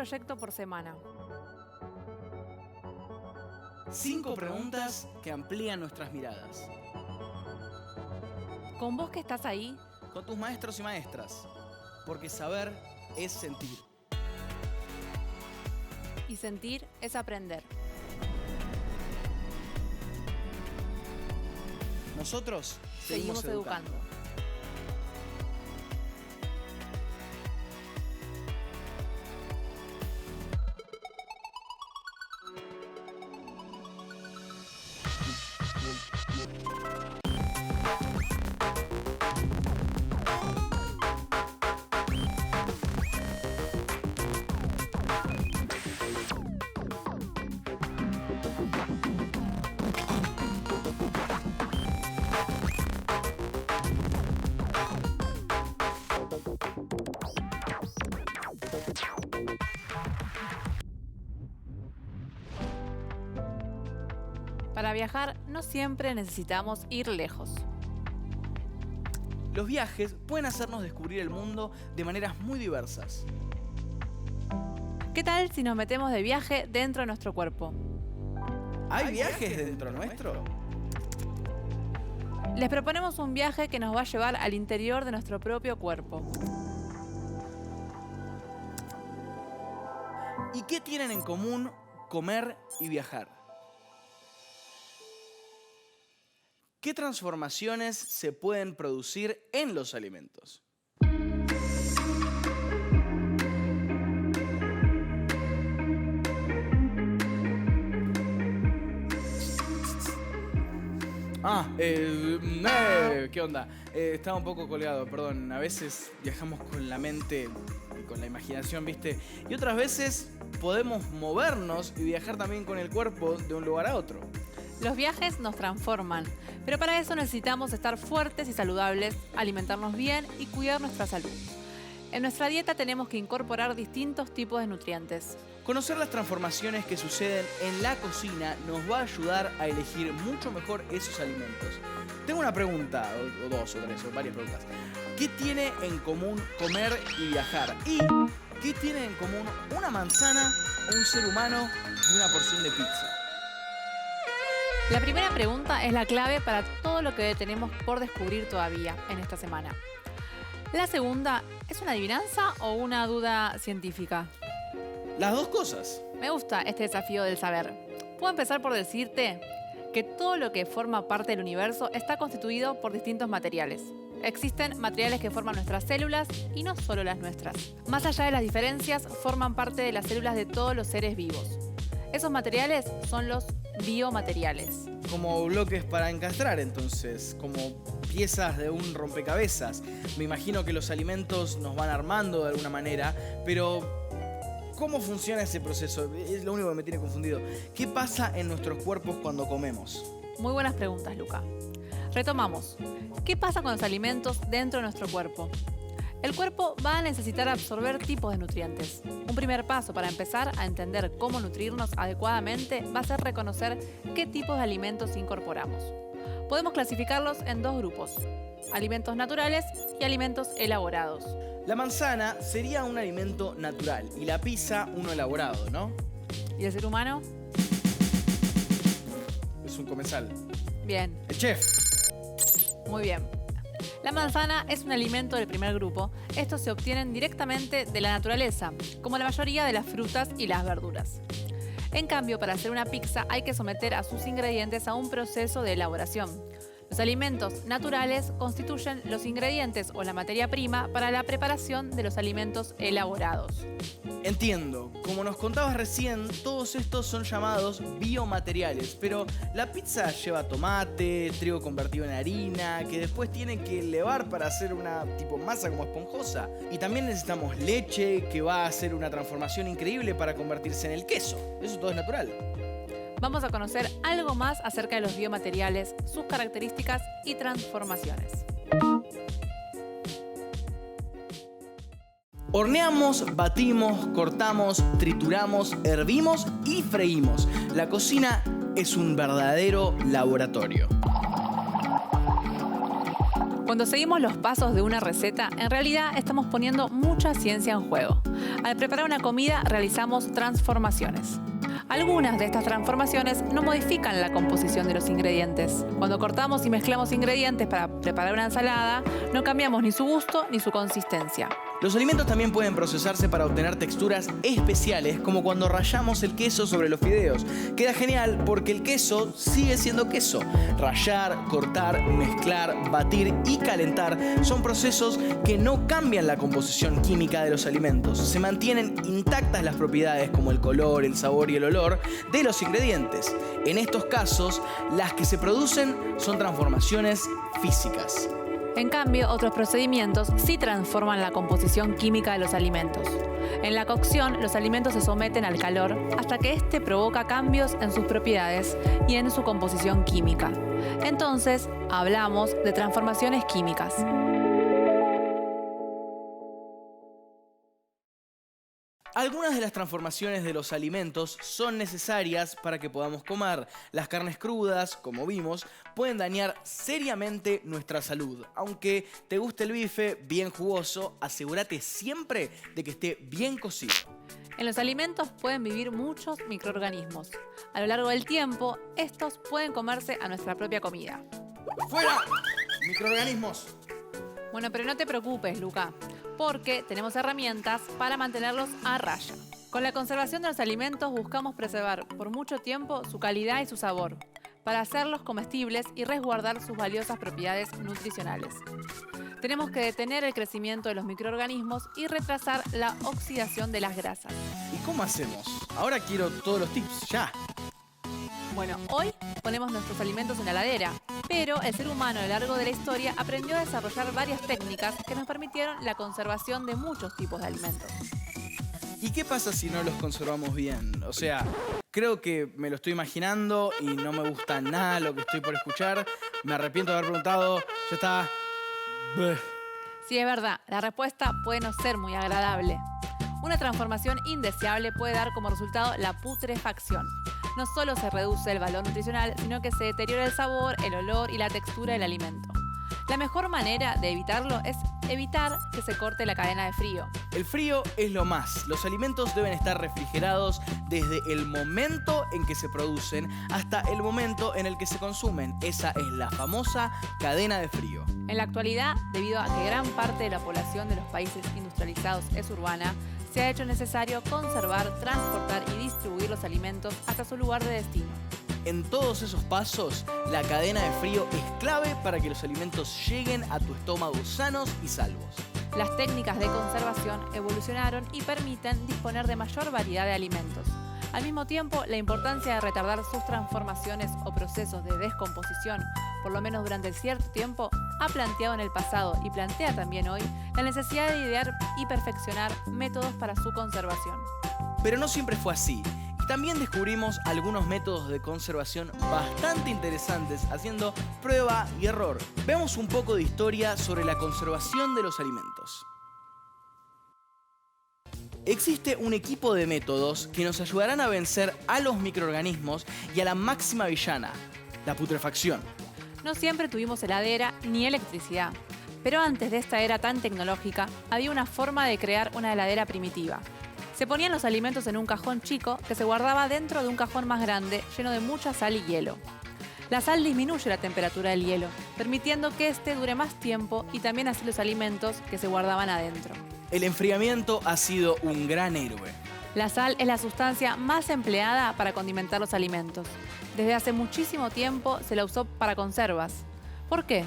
proyecto por semana. 5 preguntas que amplían nuestras miradas. Con vos que estás ahí, Con tus maestros y maestras. Porque saber es sentir. y sentir es aprender. Nosotros Seguimos educando. Para viajar no siempre necesitamos ir lejos. Los viajes pueden hacernos descubrir el mundo de maneras muy diversas. ¿Qué tal si nos metemos de viaje dentro de nuestro cuerpo? ¿Hay viajes dentro nuestro? Les proponemos un viaje que nos va a llevar al interior de nuestro propio cuerpo. ¿Y qué tienen en común comer y viajar? ¿Qué transformaciones se pueden producir en los alimentos? ¿Qué onda? Estaba un poco colgado, perdón. A veces viajamos con la mente y con la imaginación, ¿viste? Y otras veces podemos movernos y viajar también con el cuerpo de un lugar a otro. Los viajes nos transforman, pero para eso necesitamos estar fuertes y saludables, alimentarnos bien y cuidar nuestra salud. En nuestra dieta tenemos que incorporar distintos tipos de nutrientes. Conocer las transformaciones que suceden en la cocina nos va a ayudar a elegir mucho mejor esos alimentos. Tengo una pregunta, o dos, o tres, o varias preguntas. ¿Qué tiene en común comer y viajar? ¿Y qué tiene en común una manzana, un ser humano y una porción de pizza? La primera pregunta es la clave para todo lo que tenemos por descubrir todavía en esta semana. La segunda, ¿es una adivinanza o una duda científica? Las dos cosas. Me gusta este desafío del saber. Puedo empezar por decirte que todo lo que forma parte del universo está constituido por distintos materiales. Existen materiales que forman nuestras células y no solo las nuestras. Más allá de las diferencias, forman parte de las células de todos los seres vivos. Esos materiales son los biomateriales. Como bloques para encastrar, entonces, como piezas de un rompecabezas. Me imagino que los alimentos nos van armando de alguna manera, pero ¿cómo funciona ese proceso? Es lo único que me tiene confundido. ¿Qué pasa en nuestros cuerpos cuando comemos? Muy buenas preguntas, Luca. Retomamos. ¿Qué pasa con los alimentos dentro de nuestro cuerpo? El cuerpo va a necesitar absorber tipos de nutrientes. Un primer paso para empezar a entender cómo nutrirnos adecuadamente va a ser reconocer qué tipos de alimentos incorporamos. Podemos clasificarlos en dos grupos: alimentos naturales y alimentos elaborados. La manzana sería un alimento natural y la pizza uno elaborado, ¿no? ¿Y el ser humano? Es un comensal. Bien. El chef. Muy bien. La manzana es un alimento del primer grupo. Estos se obtienen directamente de la naturaleza, como la mayoría de las frutas y las verduras. En cambio, para hacer una pizza hay que someter a sus ingredientes a un proceso de elaboración. Los alimentos naturales constituyen los ingredientes o la materia prima para la preparación de los alimentos elaborados. Entiendo. Como nos contabas recién, todos estos son llamados biomateriales, pero la pizza lleva tomate, trigo convertido en harina, que después tienen que elevar para hacer una tipo masa como esponjosa. Y también necesitamos leche, que va a hacer una transformación increíble para convertirse en el queso. Eso todo es natural. Vamos a conocer algo más acerca de los biomateriales, sus características y transformaciones. Horneamos, batimos, cortamos, trituramos, hervimos y freímos. La cocina es un verdadero laboratorio. Cuando seguimos los pasos de una receta, en realidad estamos poniendo mucha ciencia en juego. Al preparar una comida realizamos transformaciones. Algunas de estas transformaciones no modifican la composición de los ingredientes. Cuando cortamos y mezclamos ingredientes para preparar una ensalada, no cambiamos ni su gusto ni su consistencia. Los alimentos también pueden procesarse para obtener texturas especiales, como cuando rallamos el queso sobre los fideos. Queda genial porque el queso sigue siendo queso. Rallar, cortar, mezclar, batir y calentar son procesos que no cambian la composición química de los alimentos. Se mantienen intactas las propiedades como el color, el sabor y el olor de los ingredientes. En estos casos, las que se producen son transformaciones físicas. En cambio, otros procedimientos sí transforman la composición química de los alimentos. En la cocción, los alimentos se someten al calor hasta que éste provoca cambios en sus propiedades y en su composición química. Entonces, hablamos de transformaciones químicas. Algunas de las transformaciones de los alimentos son necesarias para que podamos comer. Las carnes crudas, como vimos, pueden dañar seriamente nuestra salud. Aunque te guste el bife bien jugoso, asegúrate siempre de que esté bien cocido. En los alimentos pueden vivir muchos microorganismos. A lo largo del tiempo, estos pueden comerse a nuestra propia comida. ¡Fuera! ¡Microorganismos! Bueno, pero no te preocupes, Luca, porque tenemos herramientas para mantenerlos a raya. Con la conservación de los alimentos buscamos preservar por mucho tiempo su calidad y su sabor, para hacerlos comestibles y resguardar sus valiosas propiedades nutricionales. Tenemos que detener el crecimiento de los microorganismos y retrasar la oxidación de las grasas. ¿Y cómo hacemos? Ahora quiero todos los tips, ya. Bueno, hoy ponemos nuestros alimentos en la heladera, pero el ser humano a lo largo de la historia aprendió a desarrollar varias técnicas que nos permitieron la conservación de muchos tipos de alimentos. ¿Y qué pasa si no los conservamos bien? O sea, creo que me lo estoy imaginando y no me gusta nada lo que estoy por escuchar. Me arrepiento de haber preguntado. Ya está. Bleh. Sí, es verdad, la respuesta puede no ser muy agradable. Una transformación indeseable puede dar como resultado la putrefacción. No solo se reduce el valor nutricional, sino que se deteriora el sabor, el olor y la textura del alimento. La mejor manera de evitarlo es evitar que se corte la cadena de frío. El frío es lo más. Los alimentos deben estar refrigerados desde el momento en que se producen hasta el momento en el que se consumen. Esa es la famosa cadena de frío. En la actualidad, debido a que gran parte de la población de los países industrializados es urbana, se ha hecho necesario conservar, transportar y distribuir los alimentos hasta su lugar de destino. En todos esos pasos, la cadena de frío es clave para que los alimentos lleguen a tu estómago sanos y salvos. Las técnicas de conservación evolucionaron y permiten disponer de mayor variedad de alimentos. Al mismo tiempo, la importancia de retardar sus transformaciones o procesos de descomposición, por lo menos durante cierto tiempo, ha planteado en el pasado y plantea también hoy la necesidad de idear y perfeccionar métodos para su conservación. Pero no siempre fue así. Y también descubrimos algunos métodos de conservación bastante interesantes haciendo prueba y error. Veamos un poco de historia sobre la conservación de los alimentos. Existe un equipo de métodos que nos ayudarán a vencer a los microorganismos y a la máxima villana, la putrefacción. No siempre tuvimos heladera ni electricidad, pero antes de esta era tan tecnológica, había una forma de crear una heladera primitiva. Se ponían los alimentos en un cajón chico que se guardaba dentro de un cajón más grande lleno de mucha sal y hielo. La sal disminuye la temperatura del hielo, permitiendo que éste dure más tiempo y también así los alimentos que se guardaban adentro. El enfriamiento ha sido un gran héroe. La sal es la sustancia más empleada para condimentar los alimentos. Desde hace muchísimo tiempo se la usó para conservas. ¿Por qué?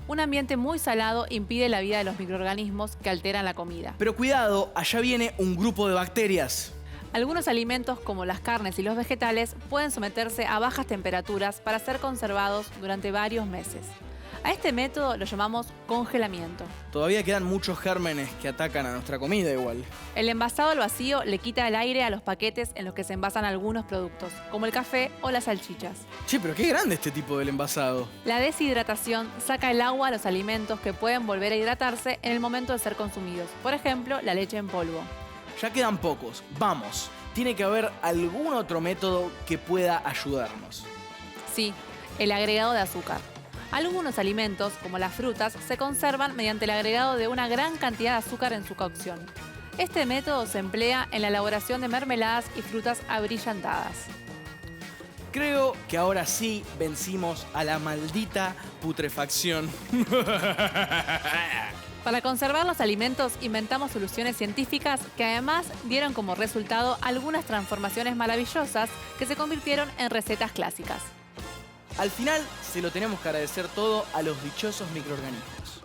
Un ambiente muy salado impide la vida de los microorganismos que alteran la comida. Pero cuidado, allá viene un grupo de bacterias. Algunos alimentos, como las carnes y los vegetales, pueden someterse a bajas temperaturas para ser conservados durante varios meses. A este método lo llamamos congelamiento. Todavía quedan muchos gérmenes que atacan a nuestra comida igual. El envasado al vacío le quita el aire a los paquetes en los que se envasan algunos productos, como el café o las salchichas. Che, pero qué grande este tipo del envasado. La deshidratación saca el agua a los alimentos que pueden volver a hidratarse en el momento de ser consumidos. Por ejemplo, la leche en polvo. Ya quedan pocos. Vamos. Tiene que haber algún otro método que pueda ayudarnos. Sí, el agregado de azúcar. Algunos alimentos, como las frutas, se conservan mediante el agregado de una gran cantidad de azúcar en su cocción. Este método se emplea en la elaboración de mermeladas y frutas abrillantadas. Creo que ahora sí vencimos a la maldita putrefacción. Para conservar los alimentos inventamos soluciones científicas que además dieron como resultado algunas transformaciones maravillosas que se convirtieron en recetas clásicas. Al final se lo tenemos que agradecer todo a los dichosos microorganismos.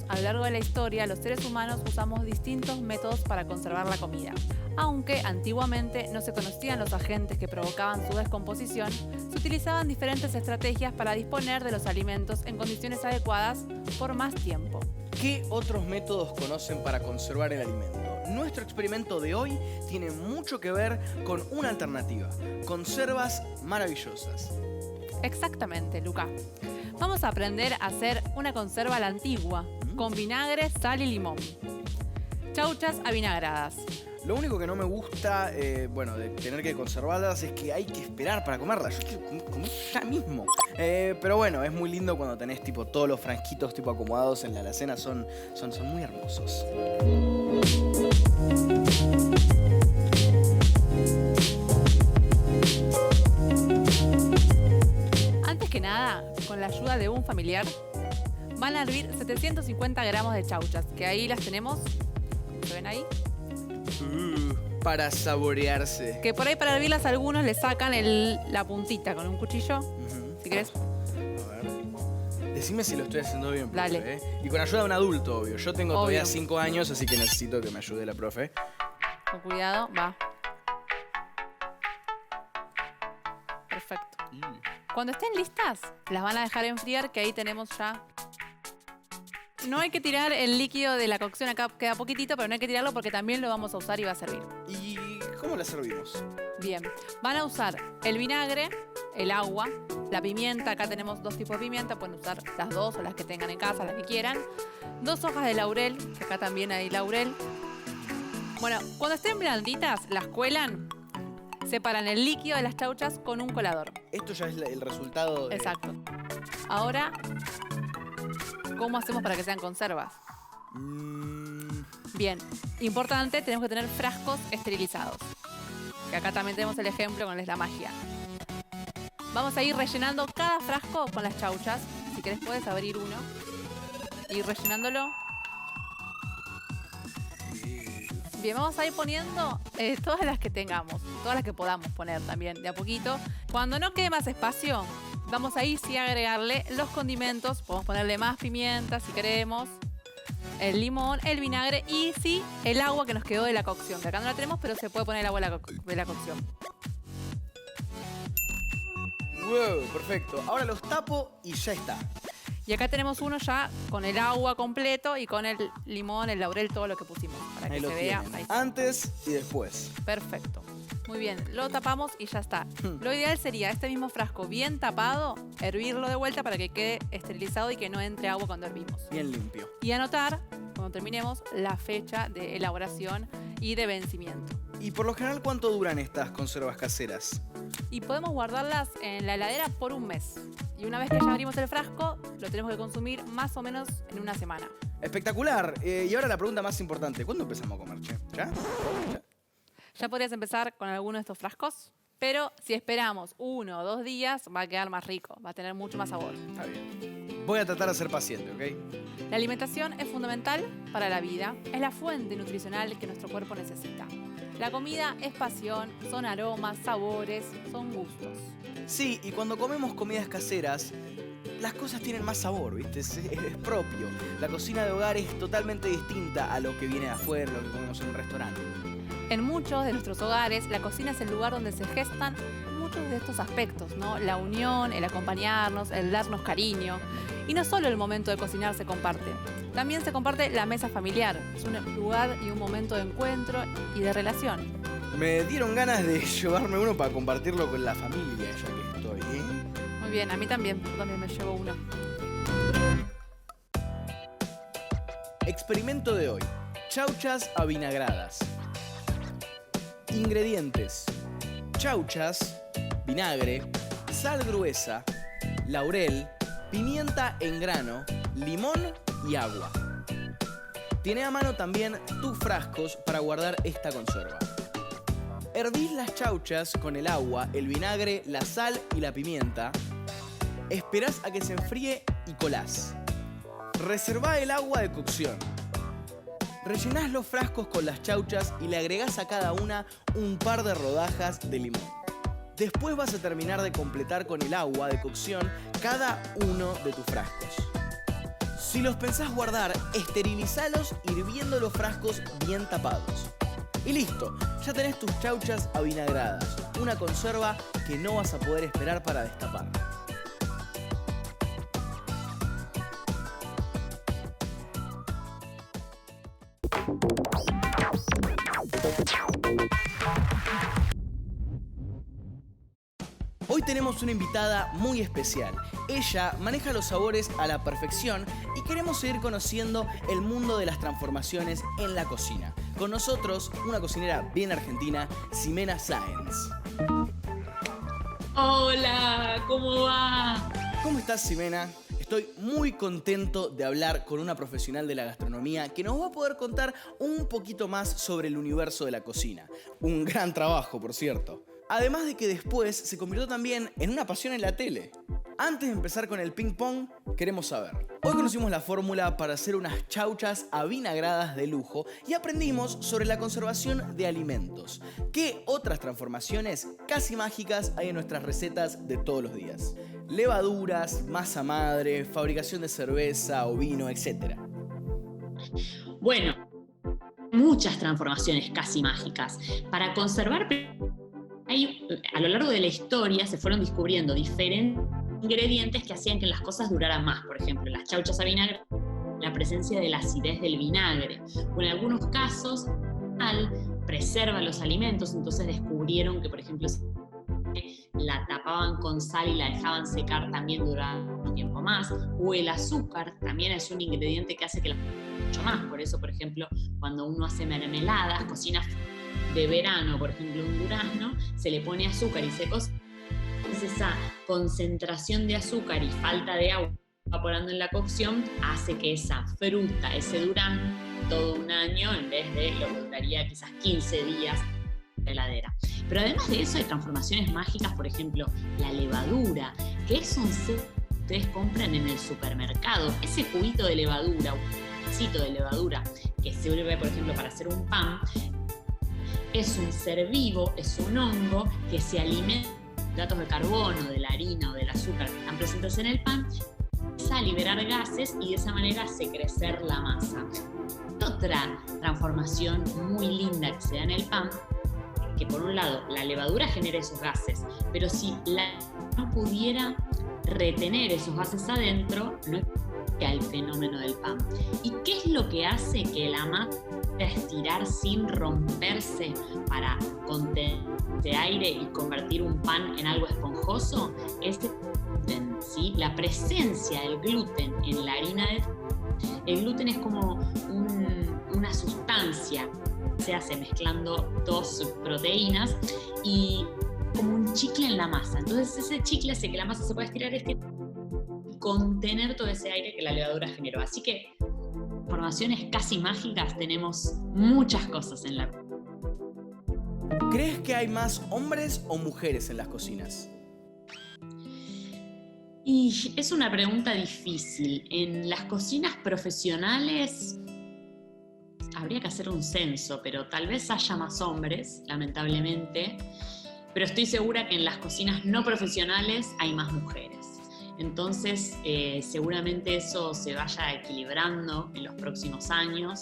A lo largo de la historia, los seres humanos usamos distintos métodos para conservar la comida. Aunque antiguamente no se conocían los agentes que provocaban su descomposición, se utilizaban diferentes estrategias para disponer de los alimentos en condiciones adecuadas por más tiempo. ¿Qué otros métodos conocen para conservar el alimento? Nuestro experimento de hoy tiene mucho que ver con una alternativa: conservas maravillosas. Exactamente, Luca. Vamos a aprender a hacer una conserva a la antigua, con vinagre, sal y limón. Chauchas avinagradas. Lo único que no me gusta, de tener que conservarlas es que hay que esperar para comerlas. Yo quiero comer ya mismo. Pero bueno, es muy lindo cuando tenés tipo todos los frasquitos tipo acomodados en la alacena. Son muy hermosos. Antes que nada, con la ayuda de un familiar, van a hervir 750 gramos de chauchas, que ahí las tenemos. ¿Se ven ahí? Para saborearse. Que por ahí para hervirlas algunos le sacan la puntita con un cuchillo. Si querés. A ver. Decime si lo estoy haciendo bien, profe. Dale. Y con ayuda de un adulto, obvio. Yo tengo todavía Obvio. 5 años, así que necesito que me ayude la profe. Con cuidado, va. Perfecto. Cuando estén listas, las van a dejar enfriar, que ahí tenemos ya. No hay que tirar el líquido de la cocción, acá queda poquitito, pero no hay que tirarlo porque también lo vamos a usar y va a servir. ¿Y cómo la servimos? Bien, van a usar el vinagre, el agua, la pimienta, acá tenemos 2 tipos de pimienta, pueden usar las 2 o las que tengan en casa, las que quieran. 2 hojas de laurel, que acá también hay laurel. Bueno, cuando estén blanditas, las cuelan, separan el líquido de las chauchas con un colador. Esto ya es el resultado de... Exacto. Ahora, ¿cómo hacemos para que sean conservas? Bien, importante, tenemos que tener frascos esterilizados. Que acá también tenemos el ejemplo con la magia. Vamos a ir rellenando cada frasco con las chauchas. Si querés puedes abrir uno. Y rellenándolo. Bien, vamos a ir poniendo todas las que tengamos. Todas las que podamos poner también, de a poquito. Cuando no quede más espacio, vamos a ir sí a agregarle los condimentos. Podemos ponerle más pimienta si queremos. El limón, el vinagre y sí, el agua que nos quedó de la cocción. Que acá no la tenemos, pero se puede poner el agua de la cocción. ¡Wow! Perfecto. Ahora los tapo y ya está. Y acá tenemos uno ya con el agua completo y con el limón, el laurel, todo lo que pusimos. Para Ahí que lo se vea. tienen. Ahí está. Antes y después. Perfecto. Muy bien, lo tapamos y ya está. Lo ideal sería este mismo frasco bien tapado, hervirlo de vuelta para que quede esterilizado y que no entre agua cuando hervimos. Bien limpio. Y anotar, cuando terminemos, la fecha de elaboración y de vencimiento. ¿Y por lo general cuánto duran estas conservas caseras? Y podemos guardarlas en la heladera por un mes. Y una vez que ya abrimos el frasco, lo tenemos que consumir más o menos en una semana. Espectacular. Y ahora la pregunta más importante. ¿Cuándo empezamos a comer, che? ¿Ya? Ya podrías empezar con alguno de estos frascos, pero si esperamos 1 o 2 días, va a quedar más rico, va a tener mucho más sabor. Está bien. Voy a tratar de ser paciente, ¿ok? La alimentación es fundamental para la vida, es la fuente nutricional que nuestro cuerpo necesita. La comida es pasión, son aromas, sabores, son gustos. Sí, y cuando comemos comidas caseras, las cosas tienen más sabor, ¿viste? Es propio. La cocina de hogar es totalmente distinta a lo que viene de afuera, lo que comemos en un restaurante. En muchos de nuestros hogares, la cocina es el lugar donde se gestan muchos de estos aspectos, ¿no? La unión, el acompañarnos, el darnos cariño. Y no solo el momento de cocinar se comparte, también se comparte la mesa familiar. Es un lugar y un momento de encuentro y de relación. Me dieron ganas de llevarme uno para compartirlo con la familia, ya que estoy, ¿eh? Muy bien, a mí también, yo también me llevo uno. Experimento de hoy: chauchas avinagradas. Ingredientes: chauchas, vinagre, sal gruesa, laurel, pimienta en grano, limón y agua. Tiene a mano también tus frascos para guardar esta conserva. Hervís las chauchas con el agua, el vinagre, la sal y la pimienta. Esperás a que se enfríe y colás. Reservá el agua de cocción. Rellenás los frascos con las chauchas y le agregás a cada una un par de rodajas de limón. Después vas a terminar de completar con el agua de cocción cada uno de tus frascos. Si los pensás guardar, esterilizalos hirviendo los frascos bien tapados. Y listo, ya tenés tus chauchas avinagradas, una conserva que no vas a poder esperar para destapar. Hoy tenemos una invitada muy especial. Ella maneja los sabores a la perfección y queremos seguir conociendo el mundo de las transformaciones en la cocina. Con nosotros, una cocinera bien argentina, Ximena Sáenz. Hola, ¿cómo va? ¿Cómo estás, Ximena? Estoy muy contento de hablar con una profesional de la gastronomía que nos va a poder contar un poquito más sobre el universo de la cocina. Un gran trabajo, por cierto. Además de que después se convirtió también en una pasión en la tele. Antes de empezar con el ping pong, queremos saber. Hoy conocimos la fórmula para hacer unas chauchas avinagradas de lujo y aprendimos sobre la conservación de alimentos. ¿Qué otras transformaciones casi mágicas hay en nuestras recetas de todos los días? Levaduras, masa madre, fabricación de cerveza o vino, etc. Bueno, muchas transformaciones casi mágicas. Para conservar, a lo largo de la historia se fueron descubriendo diferentes ingredientes que hacían que las cosas duraran más. Por ejemplo, las chauchas avinagradas, la presencia de la acidez del vinagre. O en algunos casos, preserva los alimentos, entonces descubrieron que, por ejemplo, la tapaban con sal y la dejaban secar también durante un tiempo más. O el azúcar también es un ingrediente que hace que la mucho más. Por eso, por ejemplo, cuando uno hace mermeladas, cocina de verano, por ejemplo, un durazno, se le pone azúcar y se cocina. Entonces esa concentración de azúcar y falta de agua evaporando en la cocción hace que esa fruta, ese durazno, todo un año en vez de lo que duraría quizás 15 días en la heladera. Pero además de eso hay transformaciones mágicas, por ejemplo, la levadura, que es un set que ustedes compran en el supermercado. Ese cubito de levadura, un pedacito de levadura que sirve, por ejemplo, para hacer un pan, es un ser vivo, es un hongo que se alimenta de hidratos de carbono, de la harina o del azúcar que están presentes en el pan, empieza a liberar gases y de esa manera hace crecer la masa. Otra transformación muy linda que se da en el pan, que por un lado la levadura genera esos gases, pero si no pudiera retener esos gases adentro, no existiría el fenómeno del pan. ¿Y qué es lo que hace que la masa estirar sin romperse para contener de aire y convertir un pan en algo esponjoso? Es el gluten, ¿sí? La presencia del gluten en la harina de trigo. El gluten es como una sustancia que se hace mezclando dos proteínas y como un chicle en la masa. Entonces ese chicle hace que la masa se pueda estirar y contener todo ese aire que la levadura generó. Así que transformaciones casi mágicas tenemos muchas cosas en la. ¿Crees que hay más hombres o mujeres en las cocinas? Y es una pregunta difícil. En las cocinas profesionales habría que hacer un censo, pero tal vez haya más hombres, lamentablemente. Pero estoy segura que en las cocinas no profesionales hay más mujeres. Entonces, seguramente eso se vaya equilibrando en los próximos años.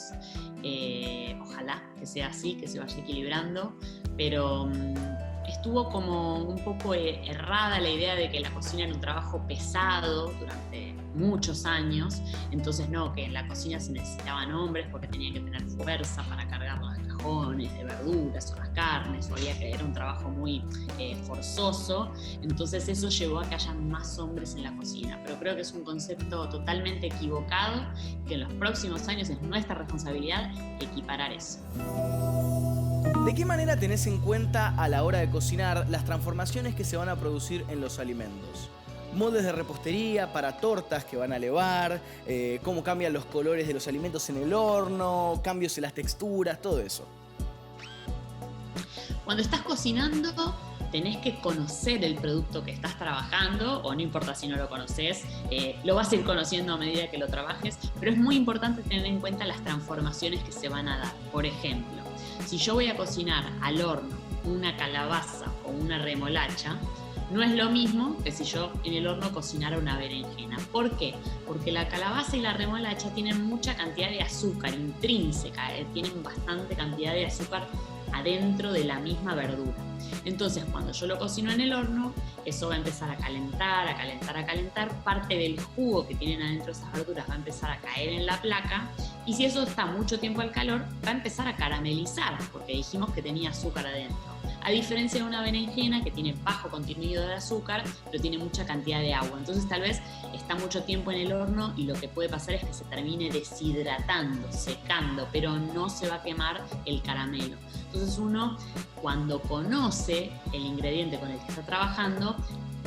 Ojalá que sea así, que se vaya equilibrando. Pero estuvo como un poco errada la idea de que la cocina era un trabajo pesado durante muchos años. Entonces, no, que en la cocina se necesitaban hombres porque tenían que tener fuerza para cargar los cajones cajones de verduras o las carnes, o había que era un trabajo muy forzoso, entonces eso llevó a que haya más hombres en la cocina. Pero creo que es un concepto totalmente equivocado, que en los próximos años es nuestra responsabilidad equiparar eso. ¿De qué manera tenés en cuenta a la hora de cocinar las transformaciones que se van a producir en los alimentos? Moldes de repostería para tortas que van a elevar, cómo cambian los colores de los alimentos en el horno, cambios en las texturas, todo eso. Cuando estás cocinando, tenés que conocer el producto que estás trabajando, o no importa si no lo conoces, lo vas a ir conociendo a medida que lo trabajes, pero es muy importante tener en cuenta las transformaciones que se van a dar. Por ejemplo, si yo voy a cocinar al horno una calabaza o una remolacha, no es lo mismo que si yo en el horno cocinara una berenjena. ¿Por qué? Porque la calabaza y la remolacha tienen mucha cantidad de azúcar intrínseca, tienen bastante cantidad de azúcar adentro de la misma verdura. Entonces, cuando yo lo cocino en el horno, eso va a empezar a calentar, a calentar, a calentar. Parte del jugo que tienen adentro esas verduras va a empezar a caer en la placa, y si eso está mucho tiempo al calor, va a empezar a caramelizar, porque dijimos que tenía azúcar adentro. A diferencia de una berenjena que tiene bajo contenido de azúcar, pero tiene mucha cantidad de agua. Entonces tal vez está mucho tiempo en el horno y lo que puede pasar es que se termine deshidratando, secando, pero no se va a quemar el caramelo. Entonces uno, cuando conoce el ingrediente con el que está trabajando,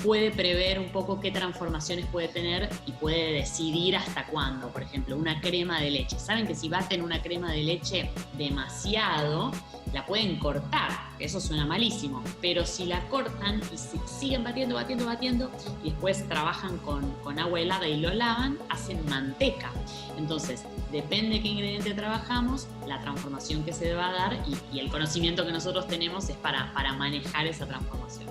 puede prever un poco qué transformaciones puede tener y puede decidir hasta cuándo. Por ejemplo, una crema de leche. Saben que si baten una crema de leche demasiado, la pueden cortar, eso suena malísimo, pero si la cortan y siguen batiendo y después trabajan con agua helada y lo lavan, hacen manteca. Entonces, depende de qué ingrediente trabajamos, la transformación que se va a dar y el conocimiento que nosotros tenemos es para manejar esa transformación.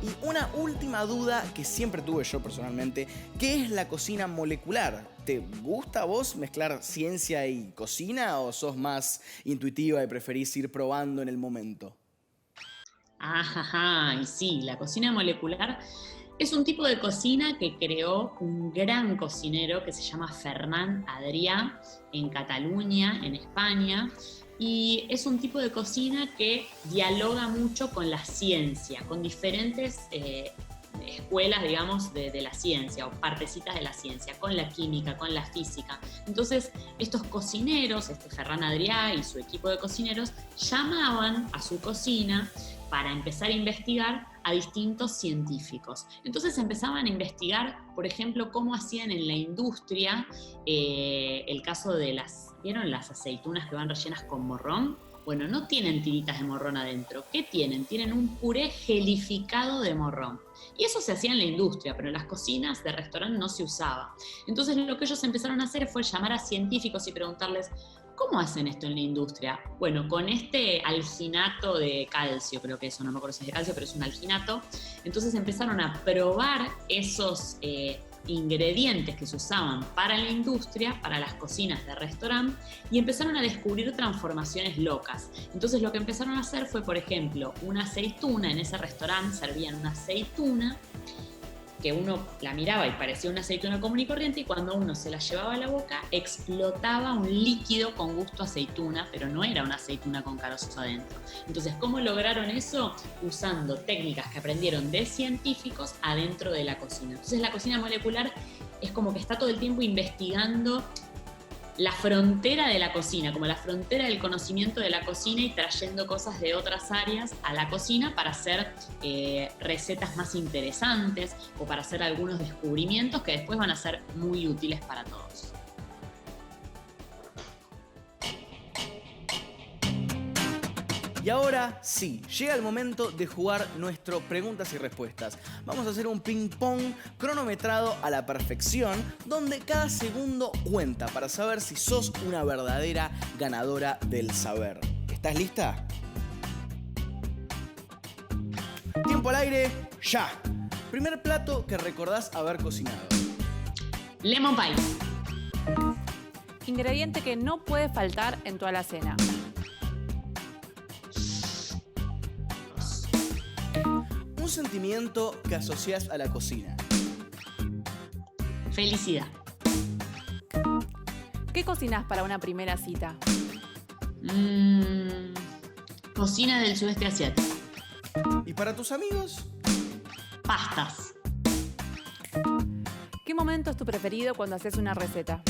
Y una última duda que siempre tuve yo personalmente, ¿qué es la cocina molecular? ¿Te gusta a vos mezclar ciencia y cocina o sos más intuitiva y preferís ir probando en el momento? Y sí, la cocina molecular es un tipo de cocina que creó un gran cocinero que se llama Ferran Adrià en Cataluña, en España. Y es un tipo de cocina que dialoga mucho con la ciencia, con diferentes escuelas, digamos, de la ciencia o partecitas de la ciencia, con la química, con la física. Entonces, estos cocineros, Ferran Adrià y su equipo de cocineros, llamaban a su cocina para empezar a investigar a distintos científicos. Entonces empezaban a investigar, por ejemplo, cómo hacían en la industria el caso de ¿vieron las aceitunas que van rellenas con morrón? Bueno, no tienen tiritas de morrón adentro. ¿Qué tienen? Tienen un puré gelificado de morrón. Y eso se hacía en la industria, pero en las cocinas de restaurante no se usaba. Entonces lo que ellos empezaron a hacer fue llamar a científicos y preguntarles, ¿cómo hacen esto en la industria? Bueno, con este alginato de calcio, creo que eso, no me acuerdo si es de calcio, pero es un alginato. Entonces empezaron a probar esos ingredientes que se usaban para la industria, para las cocinas de restaurante, y empezaron a descubrir transformaciones locas. Entonces lo que empezaron a hacer fue, por ejemplo, una aceituna. En ese restaurante servían una aceituna que uno la miraba y parecía una aceituna común y corriente, y cuando uno se la llevaba a la boca explotaba un líquido con gusto a aceituna, pero no era una aceituna con carozo adentro. Entonces, ¿cómo lograron eso? Usando técnicas que aprendieron de científicos adentro de la cocina. Entonces, la cocina molecular es como que está todo el tiempo investigando la frontera de la cocina, como la frontera del conocimiento de la cocina, y trayendo cosas de otras áreas a la cocina para hacer recetas más interesantes o para hacer algunos descubrimientos que después van a ser muy útiles para todos. Y ahora sí, llega el momento de jugar nuestro preguntas y respuestas. Vamos a hacer un ping pong cronometrado a la perfección, donde cada segundo cuenta para saber si sos una verdadera ganadora del saber. ¿Estás lista? Tiempo al aire, ya. Primer plato que recordás haber cocinado. Lemon pie. Ingrediente que no puede faltar en tu alacena. Un sentimiento que asocias a la cocina. Felicidad. ¿Qué cocinás para una primera cita? Cocina del sudeste asiático. ¿Y para tus amigos? Pastas. ¿Qué momento es tu preferido cuando haces una receta?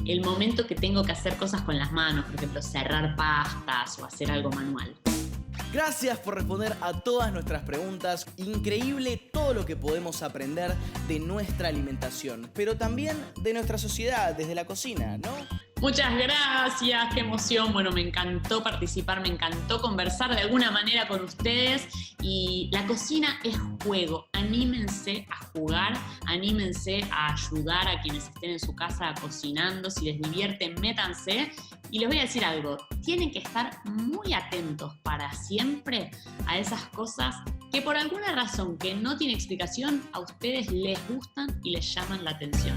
El momento que tengo que hacer cosas con las manos, por ejemplo, cerrar pastas o hacer algo manual. Gracias por responder a todas nuestras preguntas. Increíble todo lo que podemos aprender de nuestra alimentación, pero también de nuestra sociedad, desde la cocina, ¿no? Muchas gracias, qué emoción. Bueno, me encantó participar, me encantó conversar de alguna manera con ustedes. Y la cocina es juego. Anímense a jugar, anímense a ayudar a quienes estén en su casa cocinando. Si les divierte, métanse. Y les voy a decir algo, tienen que estar muy atentos para siempre a esas cosas que por alguna razón que no tiene explicación a ustedes les gustan y les llaman la atención.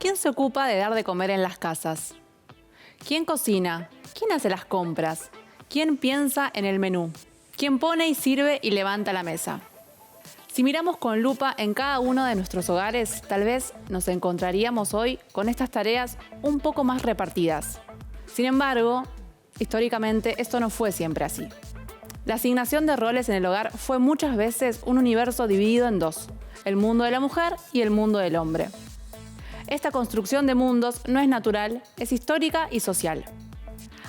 ¿Quién se ocupa de dar de comer en las casas? ¿Quién cocina? ¿Quién hace las compras? ¿Quién piensa en el menú? ¿Quién pone y sirve y levanta la mesa? Si miramos con lupa en cada uno de nuestros hogares, tal vez nos encontraríamos hoy con estas tareas un poco más repartidas. Sin embargo, históricamente esto no fue siempre así. La asignación de roles en el hogar fue muchas veces un universo dividido en dos, el mundo de la mujer y el mundo del hombre. Esta construcción de mundos no es natural, es histórica y social.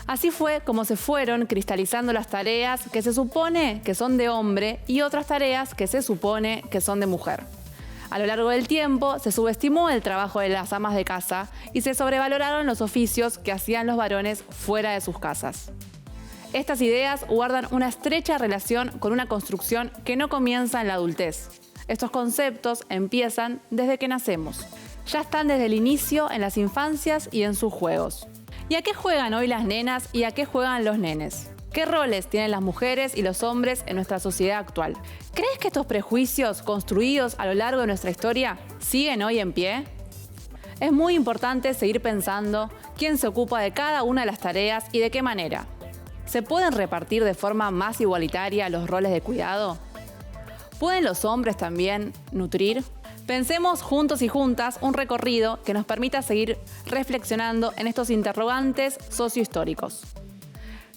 Así fue como se fueron cristalizando las tareas que se supone que son de hombre y otras tareas que se supone que son de mujer. A lo largo del tiempo se subestimó el trabajo de las amas de casa y se sobrevaloraron los oficios que hacían los varones fuera de sus casas. Estas ideas guardan una estrecha relación con una construcción que no comienza en la adultez. Estos conceptos empiezan desde que nacemos. Ya están desde el inicio en las infancias y en sus juegos. ¿Y a qué juegan hoy las nenas y a qué juegan los nenes? ¿Qué roles tienen las mujeres y los hombres en nuestra sociedad actual? ¿Crees que estos prejuicios construidos a lo largo de nuestra historia siguen hoy en pie? Es muy importante seguir pensando quién se ocupa de cada una de las tareas y de qué manera. ¿Se pueden repartir de forma más igualitaria los roles de cuidado? ¿Pueden los hombres también nutrir? Pensemos juntos y juntas un recorrido que nos permita seguir reflexionando en estos interrogantes sociohistóricos.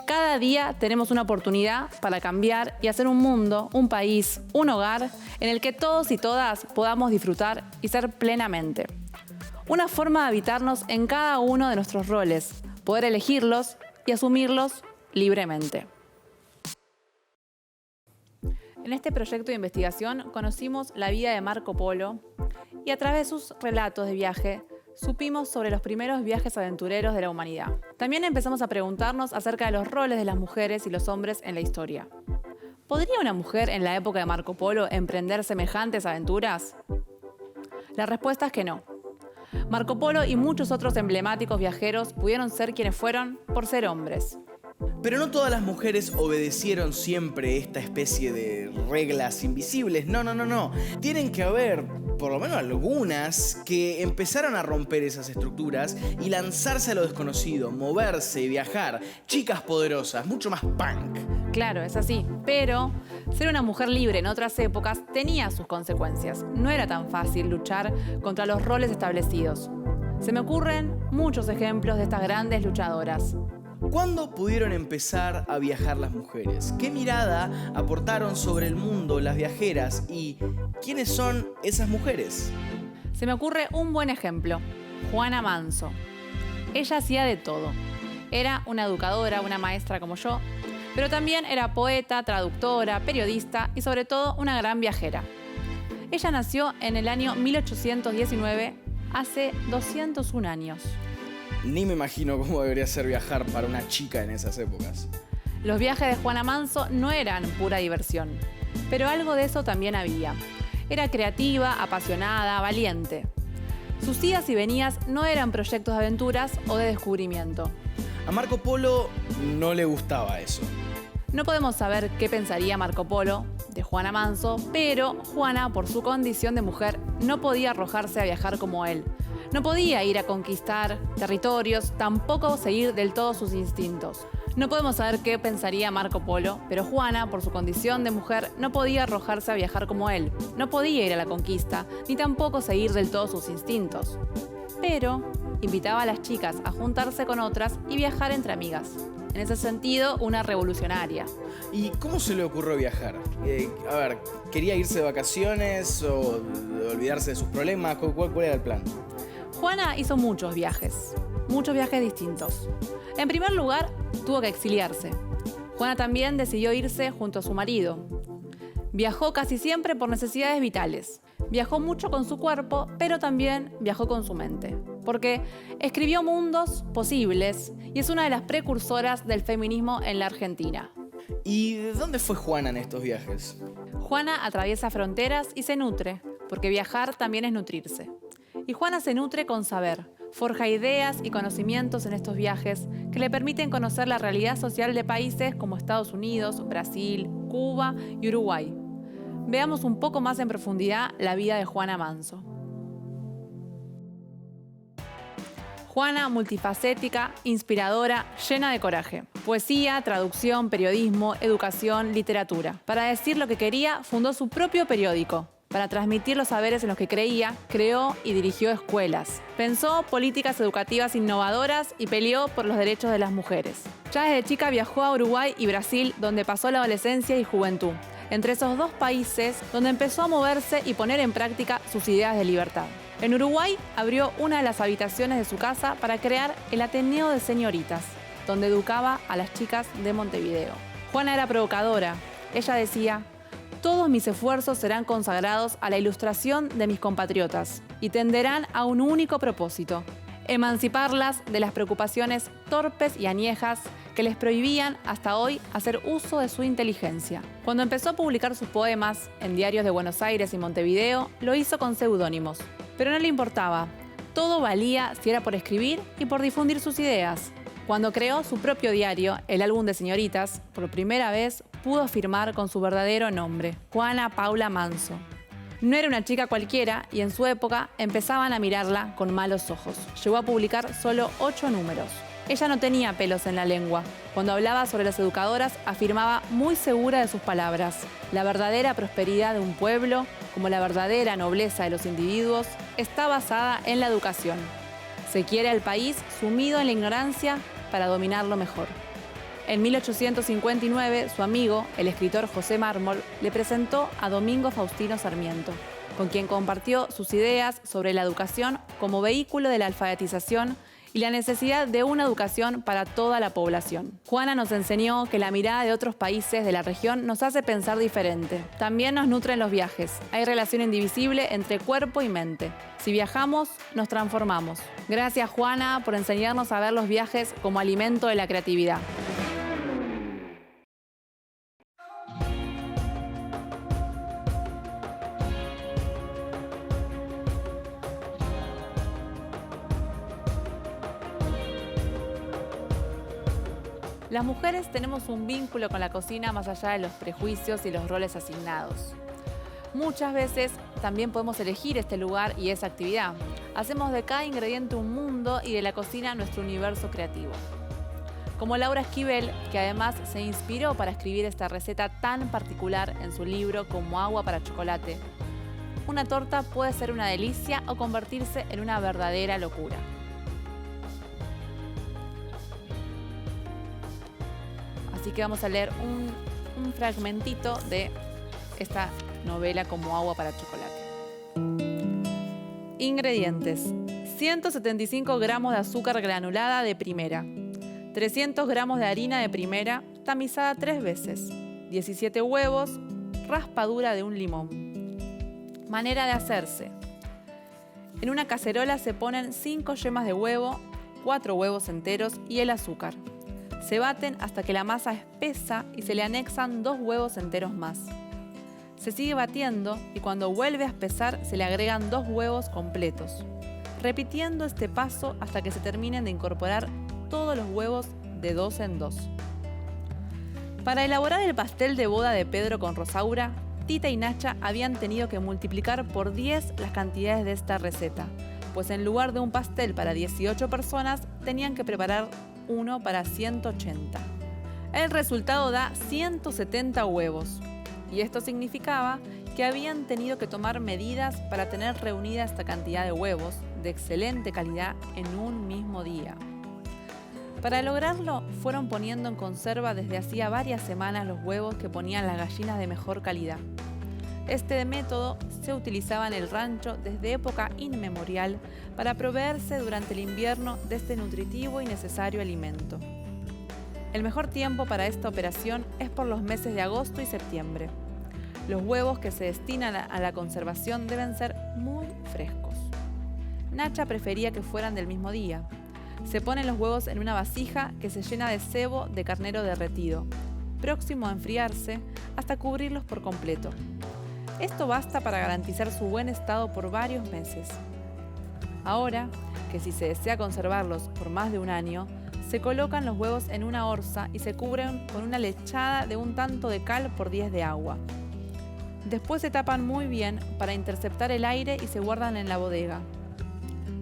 Cada día tenemos una oportunidad para cambiar y hacer un mundo, un país, un hogar en el que todos y todas podamos disfrutar y ser plenamente. Una forma de habitarnos en cada uno de nuestros roles, poder elegirlos y asumirlos libremente. En este proyecto de investigación conocimos la vida de Marco Polo y a través de sus relatos de viaje supimos sobre los primeros viajes aventureros de la humanidad. También empezamos a preguntarnos acerca de los roles de las mujeres y los hombres en la historia. ¿Podría una mujer en la época de Marco Polo emprender semejantes aventuras? La respuesta es que no. Marco Polo y muchos otros emblemáticos viajeros pudieron ser quienes fueron por ser hombres. Pero no todas las mujeres obedecieron siempre esta especie de reglas invisibles. No. Tienen que haber, por lo menos algunas, que empezaron a romper esas estructuras y lanzarse a lo desconocido, moverse, viajar. Chicas poderosas, mucho más punk. Claro, es así. Pero ser una mujer libre en otras épocas tenía sus consecuencias. No era tan fácil luchar contra los roles establecidos. Se me ocurren muchos ejemplos de estas grandes luchadoras. ¿Cuándo pudieron empezar a viajar las mujeres? ¿Qué mirada aportaron sobre el mundo las viajeras? ¿Y quiénes son esas mujeres? Se me ocurre un buen ejemplo. Juana Manso. Ella hacía de todo. Era una educadora, una maestra como yo, pero también era poeta, traductora, periodista y sobre todo una gran viajera. Ella nació en el año 1819, hace 201 años. Ni me imagino cómo debería ser viajar para una chica en esas épocas. Los viajes de Juana Manso no eran pura diversión, pero algo de eso también había. Era creativa, apasionada, valiente. Sus idas y venidas no eran proyectos de aventuras o de descubrimiento. A Marco Polo no le gustaba eso. No podemos saber qué pensaría Marco Polo de Juana Manso, pero Juana, por su condición de mujer, no podía arrojarse a viajar como él. No podía ir a conquistar territorios, tampoco seguir del todo sus instintos. No podemos saber qué pensaría Marco Polo, pero Juana, por su condición de mujer, no podía arrojarse a viajar como él. No podía ir a la conquista, ni tampoco seguir del todo sus instintos. Pero invitaba a las chicas a juntarse con otras y viajar entre amigas. En ese sentido, una revolucionaria. ¿Y cómo se le ocurrió viajar? ¿Quería irse de vacaciones o olvidarse de sus problemas? ¿Cuál era el plan? Juana hizo muchos viajes distintos. En primer lugar, tuvo que exiliarse. Juana también decidió irse junto a su marido. Viajó casi siempre por necesidades vitales. Viajó mucho con su cuerpo, pero también viajó con su mente. Porque escribió mundos posibles y es una de las precursoras del feminismo en la Argentina. ¿Y de dónde fue Juana en estos viajes? Juana atraviesa fronteras y se nutre, porque viajar también es nutrirse. Y Juana se nutre con saber, forja ideas y conocimientos en estos viajes que le permiten conocer la realidad social de países como Estados Unidos, Brasil, Cuba y Uruguay. Veamos un poco más en profundidad la vida de Juana Manso. Juana, multifacética, inspiradora, llena de coraje. Poesía, traducción, periodismo, educación, literatura. Para decir lo que quería, fundó su propio periódico. Para transmitir los saberes en los que creía, creó y dirigió escuelas. Pensó políticas educativas innovadoras y peleó por los derechos de las mujeres. Ya desde chica viajó a Uruguay y Brasil, donde pasó la adolescencia y juventud. Entre esos dos países, donde empezó a moverse y poner en práctica sus ideas de libertad. En Uruguay abrió una de las habitaciones de su casa para crear el Ateneo de Señoritas, donde educaba a las chicas de Montevideo. Juana era provocadora. Ella decía: todos mis esfuerzos serán consagrados a la ilustración de mis compatriotas y tenderán a un único propósito: emanciparlas de las preocupaciones torpes y añejas que les prohibían hasta hoy hacer uso de su inteligencia. Cuando empezó a publicar sus poemas en diarios de Buenos Aires y Montevideo, lo hizo con seudónimos. Pero no le importaba. Todo valía si era por escribir y por difundir sus ideas. Cuando creó su propio diario, el Álbum de Señoritas, por primera vez pudo firmar con su verdadero nombre, Juana Paula Manso. No era una chica cualquiera y en su época empezaban a mirarla con malos ojos. Llegó a publicar solo 8 números. Ella no tenía pelos en la lengua. Cuando hablaba sobre las educadoras, afirmaba muy segura de sus palabras: la verdadera prosperidad de un pueblo, como la verdadera nobleza de los individuos, está basada en la educación. Se quiere al país sumido en la ignorancia para dominarlo mejor. En 1859, su amigo, el escritor José Mármol, le presentó a Domingo Faustino Sarmiento, con quien compartió sus ideas sobre la educación como vehículo de la alfabetización y la necesidad de una educación para toda la población. Juana nos enseñó que la mirada de otros países de la región nos hace pensar diferente. También nos nutren los viajes. Hay relación indivisible entre cuerpo y mente. Si viajamos, nos transformamos. Gracias, Juana, por enseñarnos a ver los viajes como alimento de la creatividad. Las mujeres tenemos un vínculo con la cocina más allá de los prejuicios y los roles asignados. Muchas veces también podemos elegir este lugar y esa actividad. Hacemos de cada ingrediente un mundo y de la cocina nuestro universo creativo. Como Laura Esquivel, que además se inspiró para escribir esta receta tan particular en su libro Como agua para chocolate. Una torta puede ser una delicia o convertirse en una verdadera locura. Así que vamos a leer un fragmentito de esta novela Como agua para chocolate. Ingredientes: 175 gramos de azúcar granulada de primera, 300 gramos de harina de primera, tamizada 3 veces, 17 huevos, raspadura de un limón. Manera de hacerse: en una cacerola se ponen 5 yemas de huevo, 4 huevos enteros y el azúcar. Se baten hasta que la masa espesa y se le anexan 2 huevos enteros más. Se sigue batiendo y cuando vuelve a espesar se le agregan 2 huevos completos, repitiendo este paso hasta que se terminen de incorporar todos los huevos de 2 en 2. Para elaborar el pastel de boda de Pedro con Rosaura, Tita y Nacha habían tenido que multiplicar por 10 las cantidades de esta receta, pues en lugar de un pastel para 18 personas, tenían que preparar uno para 180. El resultado da 170 huevos, y esto significaba que habían tenido que tomar medidas para tener reunida esta cantidad de huevos de excelente calidad en un mismo día. Para lograrlo, fueron poniendo en conserva desde hacía varias semanas los huevos que ponían las gallinas de mejor calidad. Este método se utilizaba en el rancho desde época inmemorial para proveerse durante el invierno de este nutritivo y necesario alimento. El mejor tiempo para esta operación es por los meses de agosto y septiembre. Los huevos que se destinan a la conservación deben ser muy frescos. Nacha prefería que fueran del mismo día. Se ponen los huevos en una vasija que se llena de cebo de carnero derretido, próximo a enfriarse hasta cubrirlos por completo. Esto basta para garantizar su buen estado por varios meses. Ahora, que si se desea conservarlos por más de un año, se colocan los huevos en una orza y se cubren con una lechada de un tanto de cal por 10 de agua. Después se tapan muy bien para interceptar el aire y se guardan en la bodega.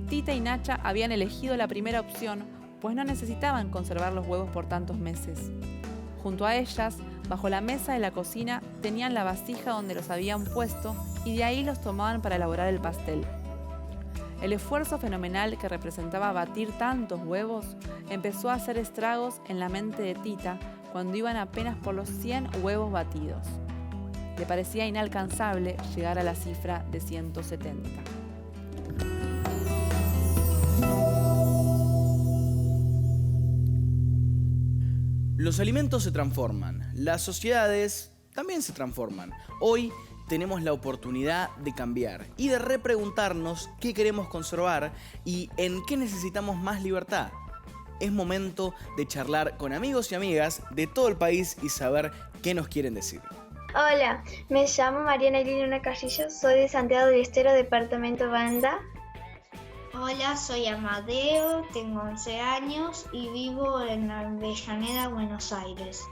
Tita y Nacha habían elegido la primera opción, pues no necesitaban conservar los huevos por tantos meses. Junto a ellas, bajo la mesa de la cocina, tenían la vasija donde los habían puesto y de ahí los tomaban para elaborar el pastel. El esfuerzo fenomenal que representaba batir tantos huevos empezó a hacer estragos en la mente de Tita cuando iban apenas por los 100 huevos batidos. Le parecía inalcanzable llegar a la cifra de 170. Los alimentos se transforman, las sociedades también se transforman. Hoy tenemos la oportunidad de cambiar y de repreguntarnos qué queremos conservar y en qué necesitamos más libertad. Es momento de charlar con amigos y amigas de todo el país y saber qué nos quieren decir. Hola, me llamo Mariana Liliana Carrillo, soy de Santiago del Estero, departamento Banda. Hola, soy Amadeo, tengo 11 años y vivo en Avellaneda, Buenos Aires.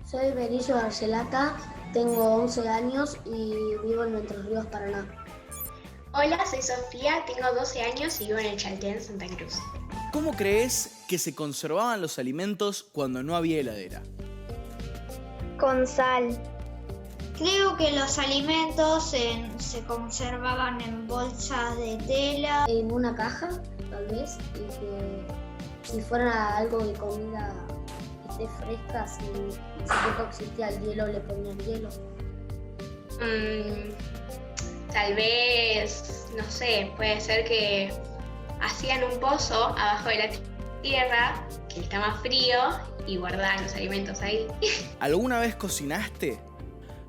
Soy Benicio Arcelata, tengo 11 años y vivo en Entre Ríos, Paraná. Hola, soy Sofía, tengo 12 años y vivo en el Chaltén, Santa Cruz. ¿Cómo crees que se conservaban los alimentos cuando no había heladera? Con sal. Creo que los alimentos se conservaban en bolsas de tela. En una caja, tal vez, y que si fuera algo de comida que esté fresca, si tampoco existía el hielo, le ponían hielo. Tal vez, no sé, puede ser que hacían un pozo abajo de la tierra, que está más frío, y guardaban los alimentos ahí. ¿Alguna vez cocinaste?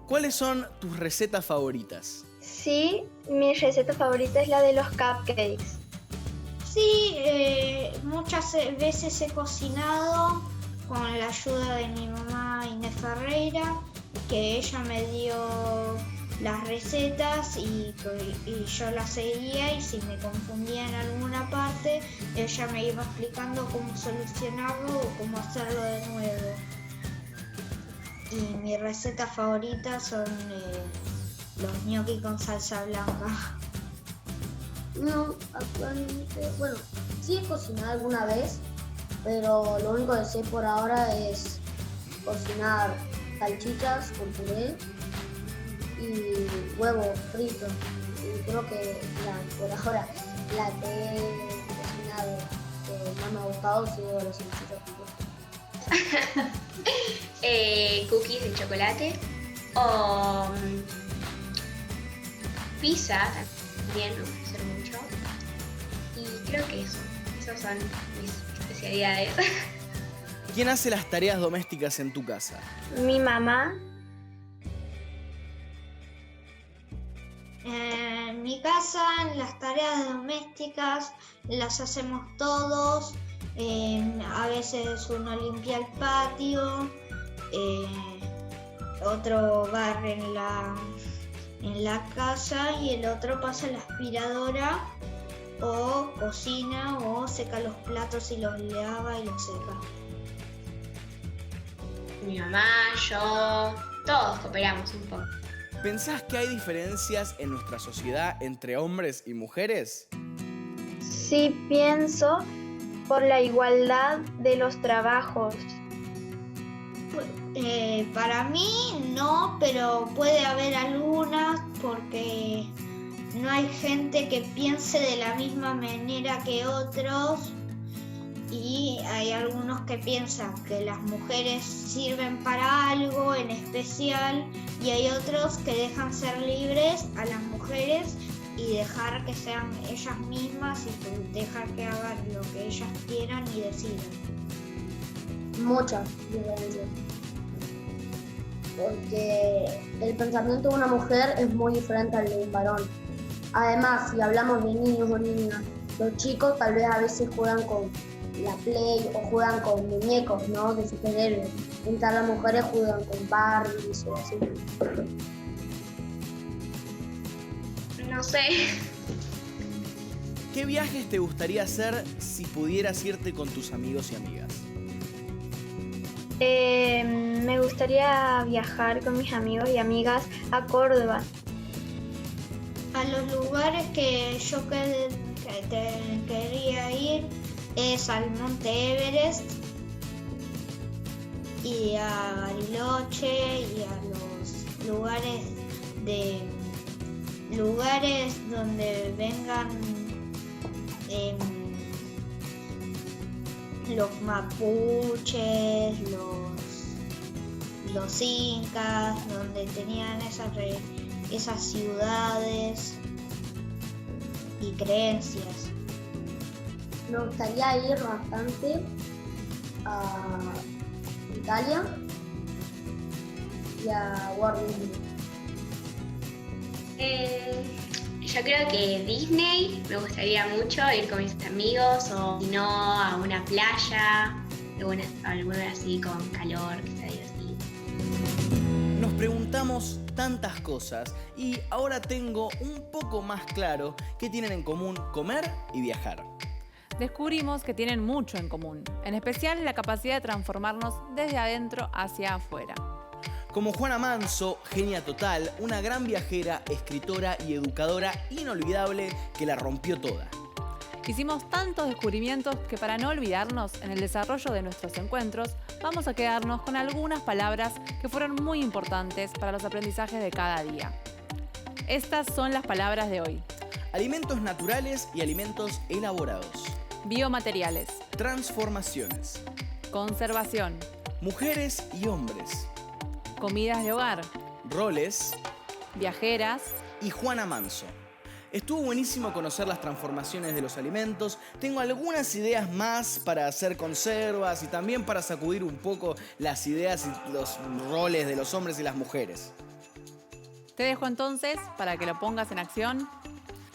¿Cuáles son tus recetas favoritas? Sí, mi receta favorita es la de los cupcakes. Sí, muchas veces he cocinado con la ayuda de mi mamá Inés Ferreira, que ella me dio las recetas y yo las seguía, y si me confundía en alguna parte, ella me iba explicando cómo solucionarlo o cómo hacerlo de nuevo. Y mi receta favorita son los gnocchi con salsa blanca. No, actualmente, bueno, sí he cocinado alguna vez, pero lo único que sé por ahora es cocinar salchichas con puré y huevo frito. Y creo que por ahora la que he cocinado que más me ha gustado ha sido los salchichas con puré. Cookies de chocolate o pizza también, no me hacer mucho. Y creo que esas son mis especialidades. ¿Quién hace las tareas domésticas en tu casa? Mi mamá. En mi casa, las tareas domésticas las hacemos todos. A veces uno limpia el patio, otro barre en la casa y el otro pasa la aspiradora o cocina o seca los platos y los lava y los seca. Mi mamá, yo, todos cooperamos un poco. ¿Pensás que hay diferencias en nuestra sociedad entre hombres y mujeres? Sí pienso por la igualdad de los trabajos. Para mí no, pero puede haber algunas porque no hay gente que piense de la misma manera que otros y hay algunos que piensan que las mujeres sirven para algo en especial y hay otros que dejan ser libres a las mujeres y dejar que sean ellas mismas y dejar que hagan lo que ellas quieran y decidan. Muchas diferencias. Porque el pensamiento de una mujer es muy diferente al de un varón. Además, si hablamos de niños o niñas, los chicos tal vez a veces juegan con la Play o juegan con muñecos, ¿no? De superhéroes. Mientras las mujeres juegan con Barbies o así. No sé. ¿Qué viajes te gustaría hacer si pudieras irte con tus amigos y amigas? Me gustaría viajar con mis amigos y amigas a Córdoba. A los lugares que yo quería ir es al Monte Everest y a Bariloche y a los lugares donde vengan los mapuches, los incas, donde tenían esas ciudades y creencias. Me gustaría ir bastante a Italia y a Walt Disney. Yo creo que Disney me gustaría mucho ir con mis amigos o si no a una playa, alguna así con calor, que sea divertido. Nos preguntamos tantas cosas y ahora tengo un poco más claro qué tienen en común comer y viajar. Descubrimos que tienen mucho en común, en especial la capacidad de transformarnos desde adentro hacia afuera. Como Juana Manso, genia total, una gran viajera, escritora y educadora inolvidable que la rompió toda. Hicimos tantos descubrimientos que para no olvidarnos en el desarrollo de nuestros encuentros, vamos a quedarnos con algunas palabras que fueron muy importantes para los aprendizajes de cada día. Estas son las palabras de hoy. Alimentos naturales y alimentos elaborados. Biomateriales. Transformaciones. Conservación. Mujeres y hombres. Comidas de hogar. Roles. Viajeras. Y Juana Manso. Estuvo buenísimo conocer las transformaciones de los alimentos. Tengo algunas ideas más para hacer conservas y también para sacudir un poco las ideas y los roles de los hombres y las mujeres. Te dejo entonces para que lo pongas en acción.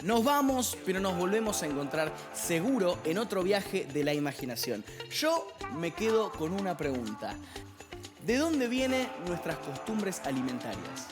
Nos vamos, pero nos volvemos a encontrar seguro en otro viaje de la imaginación. Yo me quedo con una pregunta. ¿De dónde vienen nuestras costumbres alimentarias?